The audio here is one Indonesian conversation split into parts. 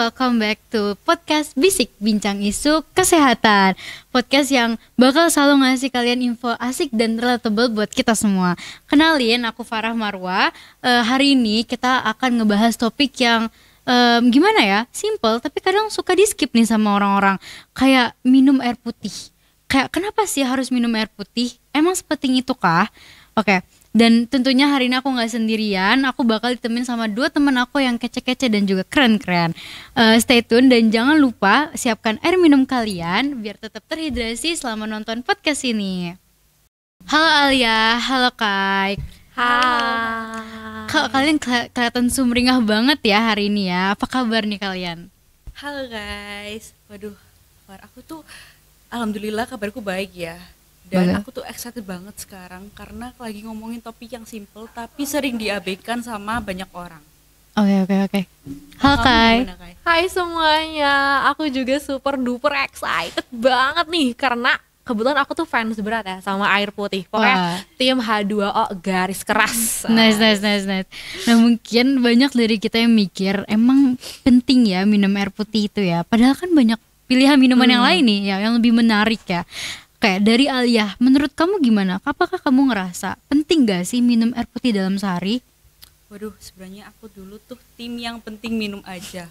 welcome back to podcast Bisik, bincang isu kesehatan. Podcast yang bakal selalu ngasih kalian info asik dan relatable buat kita semua. Kenalin, aku Farah Marwa. Hari ini kita akan ngebahas topik yang gimana ya, simple tapi kadang suka di skip nih sama orang-orang. Kayak minum air putih. Kayak kenapa sih harus minum air putih? Emang sepenting itu kah? Oke. Dan tentunya hari ini aku gak sendirian, aku bakal ditemenin sama 2 teman aku yang kece-kece dan juga keren-keren. Stay tune dan jangan lupa siapkan air minum kalian biar tetap terhidrasi selama nonton podcast ini. Halo Alia, halo Kai. Hai. Kalian kelihatan sumringah banget ya hari ini ya. Apa kabar nih kalian? Halo guys. Waduh, aku tuh alhamdulillah kabarku baik ya. Dan aku tuh excited banget sekarang karena lagi ngomongin topik yang simple tapi sering diabaikan sama banyak orang. Oke. Halo Kai. Hai semuanya, aku juga super duper excited banget nih karena kebetulan aku tuh fans berat ya sama air putih. Pokoknya tim H2O garis keras. Nice. Nah mungkin banyak dari kita yang mikir emang penting ya minum air putih itu ya. Padahal kan banyak pilihan minuman yang lain nih ya, yang lebih menarik ya. Kayak dari Alia, menurut kamu gimana? Apakah kamu ngerasa penting gak sih minum air putih dalam sehari? Waduh, sebenarnya aku dulu tuh tim yang penting minum aja.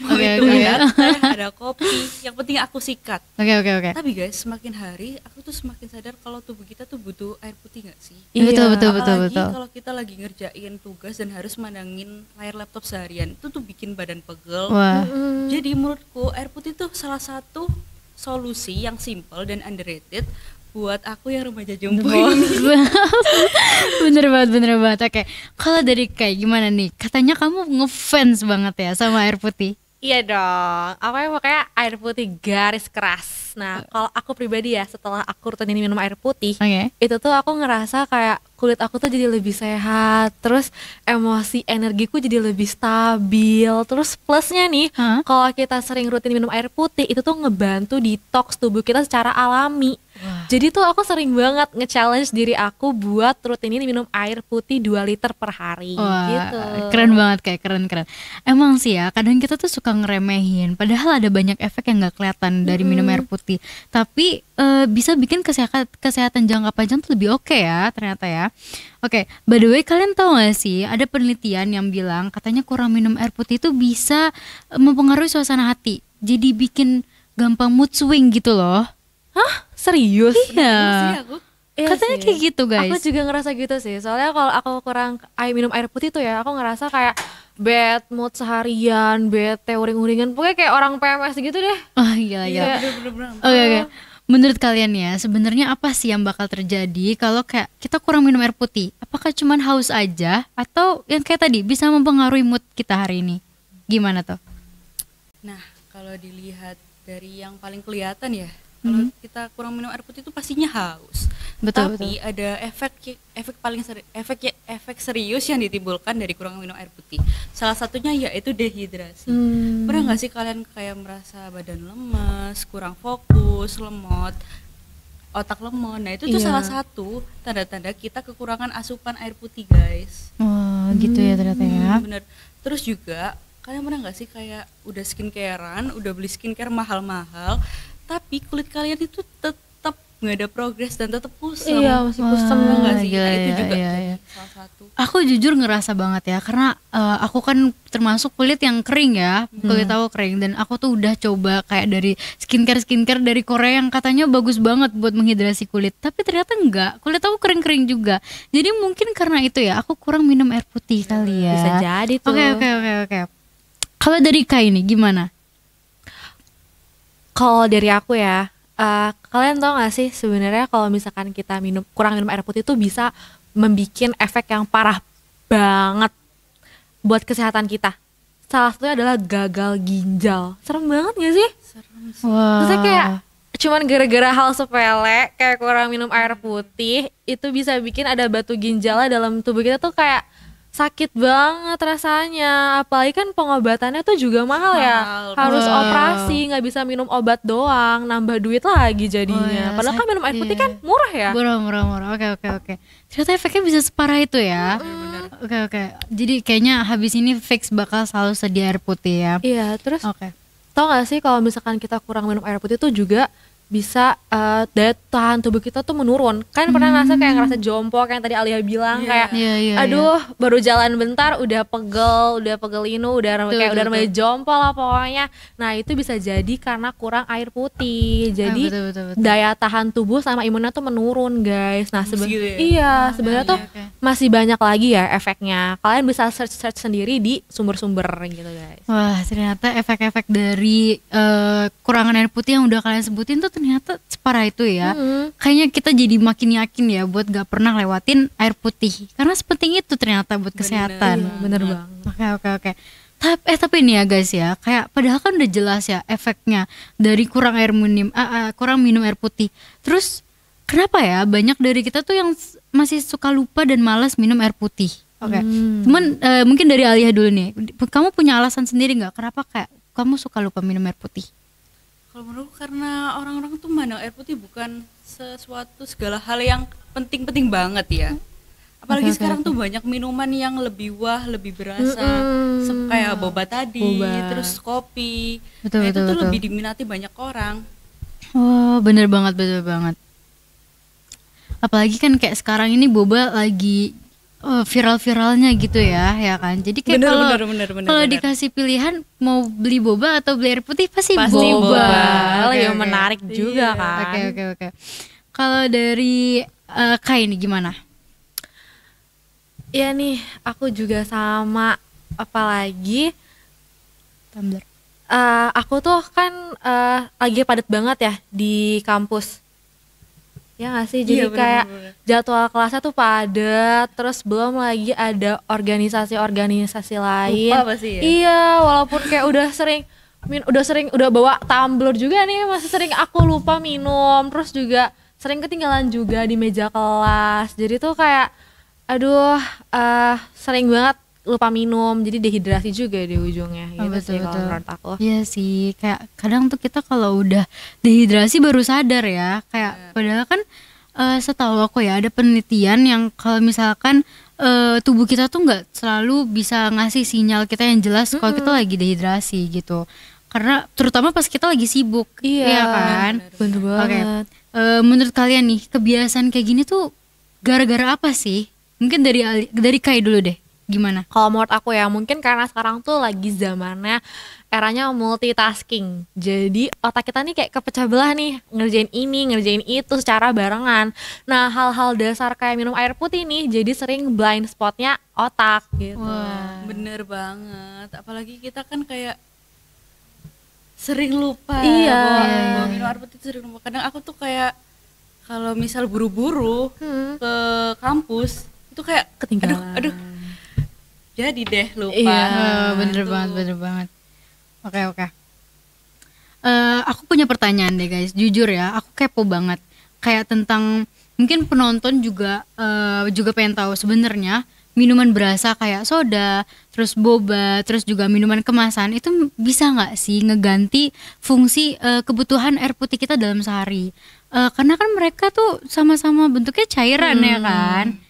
Oke. Ada teh, ada kopi, yang penting aku sikat. Oke. Tapi guys, semakin hari aku tuh semakin sadar kalau tubuh kita tuh butuh air putih gak sih? Iya, betul. Apalagi kalau kita lagi ngerjain tugas dan harus mandangin layar laptop seharian, itu tuh bikin badan pegel. Wah. Jadi menurutku air putih tuh salah satu solusi yang simple dan underrated buat aku yang remaja jompo ini. Bener banget. Oke. Kalau dari kayak gimana nih? Katanya kamu ngefans banget ya sama air putih. Iya dong, pokoknya air putih garis keras. Nah kalau aku pribadi ya, setelah aku rutin minum air putih, itu tuh aku ngerasa kayak kulit aku tuh jadi lebih sehat, terus emosi energiku jadi lebih stabil. Terus plusnya nih, kalau kita sering rutin minum air putih, itu tuh ngebantu detox tubuh kita secara alami. Jadi tuh aku sering banget nge-challenge diri aku buat rutinin minum air putih 2 liter per hari. Wah, gitu. Keren banget, kayak keren. Emang sih ya, kadang kita tuh suka ngeremehin, padahal ada banyak efek yang gak kelihatan dari minum air putih. Tapi bisa bikin kesehatan jangka panjang tuh lebih oke ya ternyata ya. Oke, by the way, kalian tahu gak sih ada penelitian yang bilang katanya kurang minum air putih itu bisa mempengaruhi suasana hati. Jadi bikin gampang mood swing gitu loh. Hah? Serius? Iya. Katanya kayak gitu guys. Aku juga ngerasa gitu sih. Soalnya kalau aku kurang minum air putih tuh ya, aku ngerasa kayak bad mood seharian, bete, uring-uringan. Pokoknya kayak orang PMS gitu deh. Oh gila. Bener-bener. Oke. Menurut kalian ya, sebenarnya apa sih yang bakal terjadi kalau kayak kita kurang minum air putih? Apakah cuman haus aja atau yang kayak tadi bisa mempengaruhi mood kita hari ini? Gimana tuh? Nah, kalau dilihat dari yang paling kelihatan ya, kalau kita kurang minum air putih itu pastinya haus. Tapi ada efek serius yang ditimbulkan dari kurang minum air putih. Salah satunya yaitu dehidrasi. Pernah nggak sih kalian kayak merasa badan lemas, kurang fokus, lemot, otak lemot? Nah itu tuh salah satu tanda-tanda kita kekurangan asupan air putih guys. Oh gitu ya ternyata ya. Bener. Terus juga kalian pernah nggak sih kayak udah skincarean, udah beli skincare mahal-mahal, tapi kulit kalian itu tetap nggak ada progres dan tetap kusam. Iya, masih kusam nggak sih? Gila, Nah, itu juga salah satu. Aku jujur ngerasa banget ya, karena aku kan termasuk kulit yang kering ya, kulit aku kering, dan aku tuh udah coba kayak dari skincare dari Korea yang katanya bagus banget buat menghidrasi kulit, tapi ternyata enggak, kulit aku kering juga. Jadi mungkin karena itu ya, aku kurang minum air putih kali ya. Bisa jadi tuh. Oke. Kalau dari Kai nih gimana? Kalau dari aku ya, kalian tau gak sih sebenarnya kalau misalkan kita kurang minum air putih itu bisa membuat efek yang parah banget buat kesehatan kita. Salah satunya adalah gagal ginjal. Serem banget gak sih? serem sih. Maksudnya kayak cuman gara-gara hal sepele kayak kurang minum air putih itu bisa bikin ada batu ginjalnya dalam tubuh kita tuh kayak sakit banget rasanya. Apalagi kan pengobatannya tuh juga mahal ya. Harus operasi, nggak bisa minum obat doang, nambah duit lagi jadinya. Padahal kan minum air putih kan murah ya. Murah. Oke. Ternyata efeknya bisa separah itu ya. Oke. Jadi kayaknya habis ini fix bakal selalu sedia air putih ya. Iya, terus tau gak sih kalau misalkan kita kurang minum air putih tuh juga bisa daya tahan tubuh kita tuh menurun. Kan pernah ngerasa jompo kayak yang tadi Alia bilang kayak aduh baru jalan bentar udah pegel linu, udah namanya jompo lah pokoknya. Nah itu bisa jadi karena kurang air putih. Jadi betul. Daya tahan tubuh sama imunnya tuh menurun guys. Nah sebenarnya tuh masih banyak lagi ya efeknya. Kalian bisa search sendiri di sumber-sumber gitu guys. Wah ternyata efek-efek dari kurangan air putih yang udah kalian sebutin tuh ternyata separah itu ya. Kayaknya kita jadi makin yakin ya buat gak pernah lewatin air putih karena sepenting itu ternyata buat kesehatan. Bener banget. Oke. Tapi ini ya guys ya, kayak padahal kan udah jelas ya efeknya dari kurang minum air putih. Terus kenapa ya banyak dari kita tuh yang masih suka lupa dan malas minum air putih? Cuman mungkin dari Alia dulu nih, kamu punya alasan sendiri nggak kenapa kayak kamu suka lupa minum air putih? Kalau menurutku karena orang-orang tuh mandang air putih bukan sesuatu segala hal yang penting-penting banget ya. Apalagi sekarang tuh banyak minuman yang lebih lebih berasa, kayak boba tadi, terus kopi. Betul. Itu tuh lebih diminati banyak orang. Oh, bener banget. Apalagi kan kayak sekarang ini boba lagi viral-viralnya gitu ya kan. Jadi kayak kalau dikasih pilihan mau beli boba atau beli air putih pasti boba. Yang menarik juga kan. Oke. Kalau dari Kai ini gimana? Iya nih, aku juga sama. Apalagi tumbler. Aku tuh kan lagi padat banget ya di kampus. Ya gak sih, jadi kayak jadwal kelasnya tuh padat, terus belum lagi ada organisasi lain. Lupa pasti ya? Iya, walaupun kayak udah bawa tumbler juga nih, masih sering aku lupa minum, terus juga sering ketinggalan juga di meja kelas. Jadi tuh kayak sering banget lupa minum, jadi dehidrasi juga di ujungnya gitu sih kalau menurut aku. Iya sih, kayak kadang tuh kita kalau udah dehidrasi baru sadar ya, kayak padahal kan setahu aku ya ada penelitian yang kalau misalkan tubuh kita tuh nggak selalu bisa ngasih sinyal kita yang jelas kalau kita lagi dehidrasi gitu, karena terutama pas kita lagi sibuk, ya kan? Bener banget. Menurut kalian nih kebiasaan kayak gini tuh gara-gara apa sih? Mungkin dari Kai dulu deh. Gimana? Kalau menurut aku ya mungkin karena sekarang tuh lagi zamannya eranya multitasking. Jadi otak kita nih kayak kepecah belah nih, ngerjain ini, ngerjain itu secara barengan. Nah, hal-hal dasar kayak minum air putih nih jadi sering blind spotnya otak gitu. Wah, bener banget. Apalagi kita kan kayak sering lupa. Iya. Minum air putih sering lupa. Kadang aku tuh kayak kalau misal buru-buru ke kampus itu kayak ketinggalan. Aduh. Jadi deh lupa. Iya, bener banget. Oke. Aku punya pertanyaan deh guys, jujur ya, aku kepo banget. Kayak tentang mungkin penonton juga pengen tahu sebenarnya minuman berasa kayak soda, terus boba, terus juga minuman kemasan itu bisa nggak sih ngeganti fungsi kebutuhan air putih kita dalam sehari? Karena kan mereka tuh sama-sama bentuknya cairan ya kan.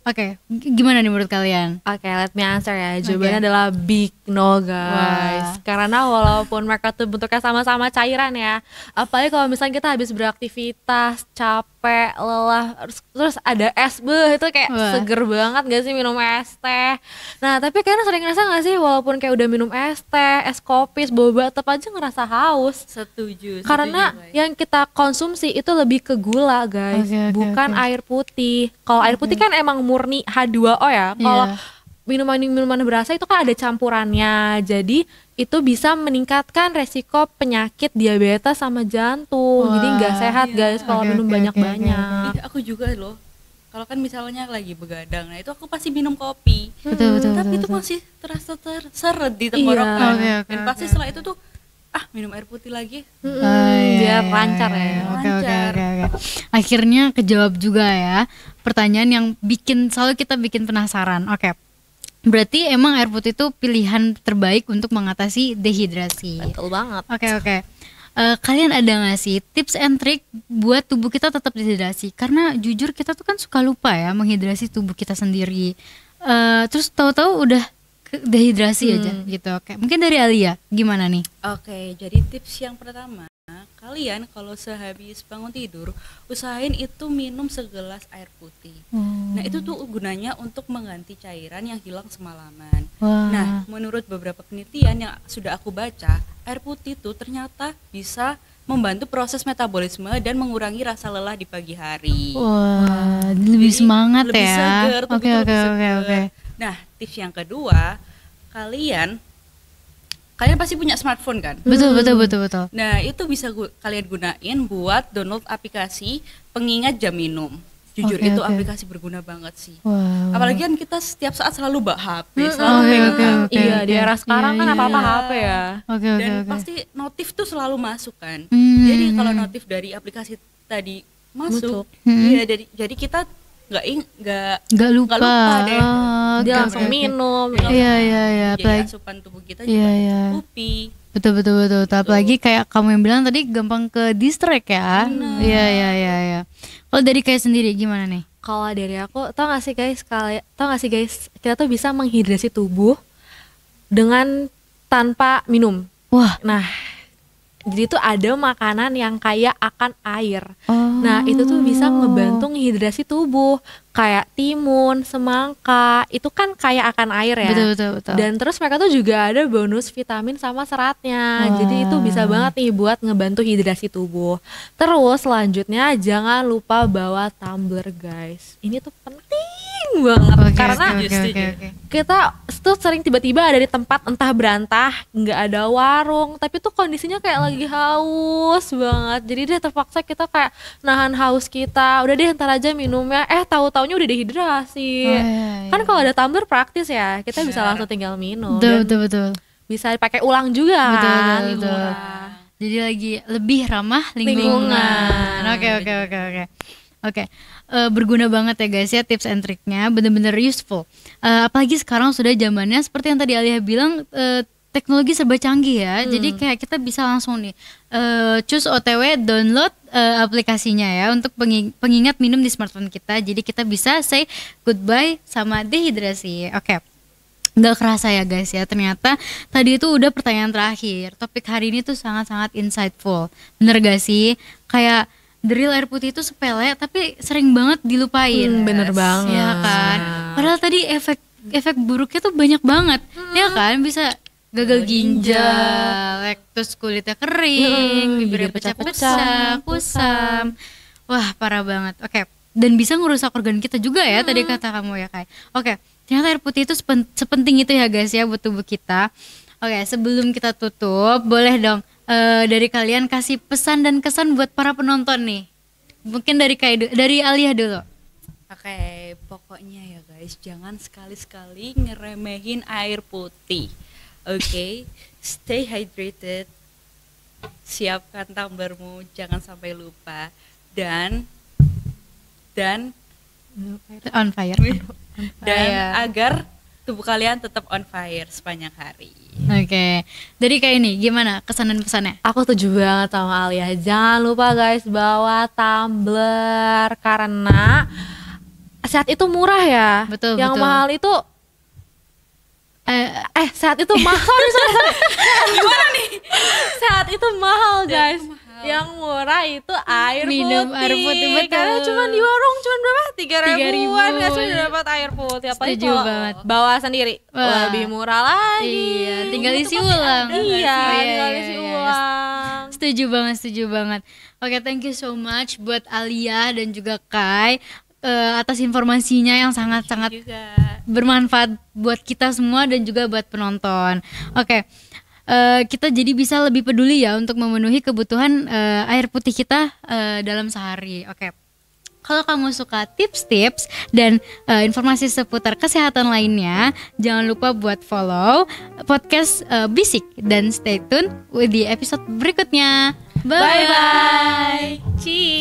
Oke, gimana nih menurut kalian? Oke, let me answer ya. Jawabannya adalah big no guys. Karena walaupun mereka tuh bentuknya sama-sama cairan ya, apalagi kalau misalnya kita habis beraktivitas, capek, lelah, terus ada es, itu kayak seger banget gak sih minum es teh. Nah, tapi kalian sering ngerasa gak sih walaupun kayak udah minum es teh, es kopi, es boba, tetap aja ngerasa haus. Setuju. Karena yang kita konsumsi itu lebih ke gula guys, bukan air putih. Kalau air putih kan emang murni H2O ya. Kalau minuman berasa itu kan ada campurannya. Jadi itu bisa meningkatkan resiko penyakit diabetes sama jantung. Jadi nggak sehat guys kalau minum banyak-banyak. Aku juga loh. Kalau kan misalnya lagi begadang, nah itu aku pasti minum kopi. Betul. Tapi itu masih terasa terseret di tenggorokan. Dan pasti setelah itu tuh minum air putih lagi. Biar lancar ya. Oke. Akhirnya kejawab juga ya pertanyaan yang selalu kita bikin penasaran. Oke. Berarti emang air putih itu pilihan terbaik untuk mengatasi dehidrasi. Betul banget. Oke. Kalian ada nggak sih tips and trick buat tubuh kita tetap dehidrasi? Karena jujur kita tuh kan suka lupa ya menghidrasi tubuh kita sendiri. terus tahu-tahu udah dehidrasi aja gitu. Oke, mungkin dari Alia gimana nih? Oke, jadi tips yang pertama, kalian kalau sehabis bangun tidur usahain itu minum segelas air putih. Nah itu tuh gunanya untuk mengganti cairan yang hilang semalaman. Nah menurut beberapa penelitian yang sudah aku baca, air putih tuh ternyata bisa membantu proses metabolisme dan mengurangi rasa lelah di pagi hari. Wah, lebih semangat lebih ya. Seger, Oke. Nah tips yang kedua, kalian pasti punya smartphone kan? Betul. Nah itu bisa kalian gunain buat download aplikasi pengingat jam minum. Jujur itu aplikasi berguna banget sih. Wow. Apalagi kan kita setiap saat selalu bawa HP, selalu pegang HP. Iya, di era sekarang kan apa-apa HP ya. Dan pasti notif tuh selalu masuk kan. Jadi kalau notif dari aplikasi tadi masuk, iya jadi kita nggak lupa deh. Dia langsung minum. Iya. Jadi asupan tubuh kita juga mencukupi. Betul. Apalagi kayak kamu yang bilang tadi gampang ke distract ya. Iya. Kalau dari kayak sendiri gimana nih? Kalau dari aku, tau gak sih guys, kita tuh bisa menghidrasi tubuh dengan tanpa minum. Wah. Nah, jadi tuh ada makanan yang kaya akan air. Nah itu tuh bisa ngebantu ngehidrasi tubuh, kayak timun, semangka, itu kan kaya akan air ya. Betul. Dan terus mereka tuh juga ada bonus vitamin sama seratnya. Jadi itu bisa banget nih buat ngebantu hidrasi tubuh. Terus selanjutnya jangan lupa bawa tumbler guys. Ini tuh penting banget karena kita tuh sering tiba-tiba ada di tempat entah berantah, nggak ada warung, tapi tuh kondisinya kayak lagi haus banget. Jadi deh terpaksa kita kayak nahan haus kita. Udah deh ntar aja minumnya. Tahu-taunya udah dehidrasi. Kan kalau ada tumbler praktis ya, kita bisa langsung tinggal minum. Betul. Bisa dipakai ulang juga kan. Betul. Jadi lagi lebih ramah lingkungan. Oke. Berguna banget ya guys ya tips and triknya, bener-bener useful. Apalagi sekarang sudah zamannya seperti yang tadi Alia bilang, teknologi serba canggih ya. Jadi kayak kita bisa langsung nih choose OTW download aplikasinya ya untuk pengingat minum di smartphone kita. Jadi kita bisa say goodbye sama dehidrasi. Oke. Nggak kerasa ya guys ya, ternyata tadi itu udah pertanyaan terakhir. Topik hari ini tuh sangat-sangat insightful. Bener gak sih? Kayak the real air putih itu sepele tapi sering banget dilupain. Bener banget ya kan. Padahal tadi efek buruknya tuh banyak banget. Ya kan, bisa gagal ginjal, terus kulitnya kering, bibirnya pecah-pecah, kusam. Wah parah banget. Oke. Dan bisa ngerusak organ kita juga ya, tadi kata kamu ya Kai. Oke, ternyata air putih itu sepenting itu ya guys ya buat tubuh kita. Oke, sebelum kita tutup, boleh dong dari kalian kasih pesan dan kesan buat para penonton nih. Mungkin dari Alia dulu. Oke, pokoknya ya guys, jangan sekali-sekali ngeremehin air putih. Oke, stay hydrated, siapkan tumblermu, jangan sampai lupa, dan on fire. Agar tubuh kalian tetap on fire sepanjang hari. Oke. Jadi kayak ini gimana kesan dan pesannya? Aku setuju banget sama Alia. Jangan lupa guys bawa tumbler karena saat itu murah ya. Betul. Mahal itu saat itu mahal. Gimana nih? Saat itu mahal guys. Yang murah itu air putih. Betul. Karena cuma di warung cuma berapa? 3.000-an guys sudah dapat air putih. Apalagi kalau bawa sendiri lebih murah lagi. Iya, tinggal isi ulang. Tinggal isi ulang. Setuju banget. Oke, thank you so much buat Alia dan juga Kai atas informasinya yang sangat-sangat bermanfaat buat kita semua dan juga buat penonton. Oke. Kita jadi bisa lebih peduli ya untuk memenuhi kebutuhan air putih kita dalam sehari. Oke. Kalau kamu suka tips-tips dan informasi seputar kesehatan lainnya, jangan lupa buat follow podcast Bisik dan stay tune di episode berikutnya. Bye bye. Cheers.